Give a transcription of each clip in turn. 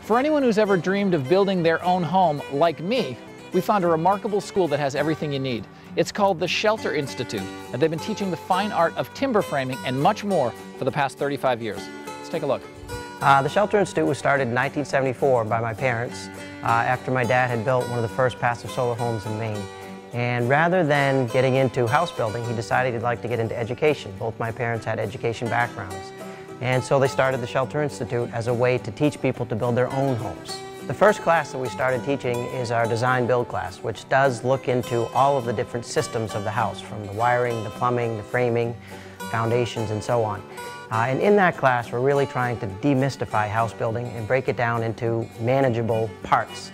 For anyone who's ever dreamed of building their own home, like me, we found a remarkable school that has everything you need. It's called the Shelter Institute, and they've been teaching the fine art of timber framing and much more for the past 35 years. Let's take a look. The Shelter Institute was started in 1974 by my parents after my dad had built one of the first passive solar homes in Maine. And rather than getting into house building, he decided he'd like to get into education. Both my parents had education backgrounds. And so they started the Shelter Institute as a way to teach people to build their own homes. The first class that we started teaching is our design build class, which does look into all of the different systems of the house, from the wiring, the plumbing, the framing, foundations, and so on. And in that class, we're really trying to demystify house building and break it down into manageable parts.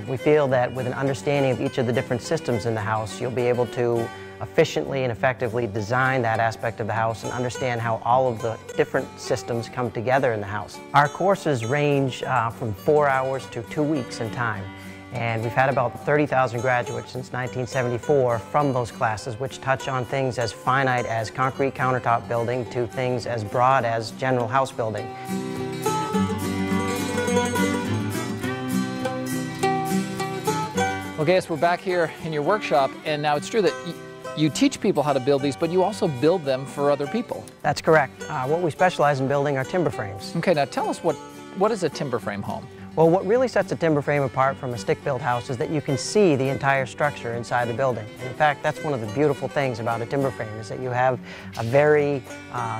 We feel that with an understanding of each of the different systems in the house, you'll be able to efficiently and effectively design that aspect of the house and understand how all of the different systems come together in the house. Our courses range from 4 hours to 2 weeks in time, and we've had about 30,000 graduates since 1974 from those classes, which touch on things as finite as concrete countertop building to things as broad as general house building. Well, Gaius, we're back here in your workshop, and now it's true that you teach people how to build these, but you also build them for other people. That's correct. What we specialize in building are timber frames. Okay, now tell us what is a timber frame home? Well, what really sets a timber frame apart from a stick-built house is that you can see the entire structure inside the building. And in fact, that's one of the beautiful things about a timber frame, is that you have a very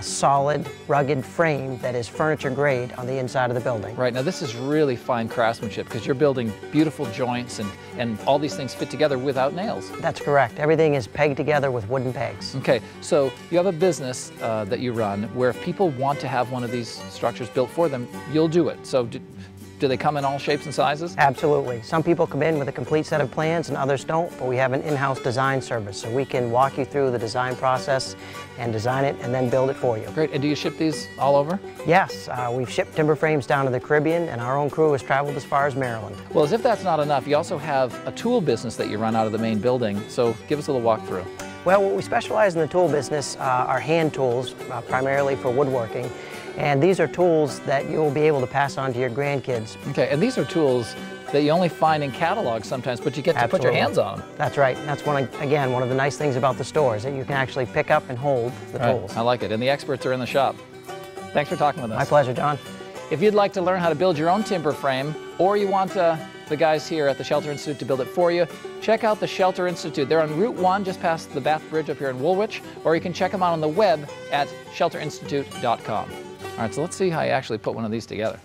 solid, rugged frame that is furniture grade on the inside of the building. Right, now this is really fine craftsmanship because you're building beautiful joints and all these things fit together without nails. That's correct. Everything is pegged together with wooden pegs. Okay, so you have a business that you run where if people want to have one of these structures built for them, you'll do it. So do they come in all shapes and sizes? Absolutely. Some people come in with a complete set of plans and others don't, but we have an in-house design service, so we can walk you through the design process and design it and then build it for you. Great, and do you ship these all over? Yes, we've shipped timber frames down to the Caribbean, and our own crew has traveled as far as Maryland. Well, as if that's not enough, you also have a tool business that you run out of the main building, so give us a little walkthrough. Well, what we specialize in the tool business are hand tools, primarily for woodworking. And these are tools that you'll be able to pass on to your grandkids. Okay, and these are tools that you only find in catalogs sometimes, but you get to put your hands on them. That's right. That's one of the nice things about the store, is that you can actually pick up and hold the tools. I like it, and the experts are in the shop. Thanks for talking with us. My pleasure, John. If you'd like to learn how to build your own timber frame, or you want the guys here at the Shelter Institute to build it for you, check out the Shelter Institute. They're on Route 1, just past the Bath Bridge up here in Woolwich, or you can check them out on the web at shelterinstitute.com. All right, so let's see how you actually put one of these together.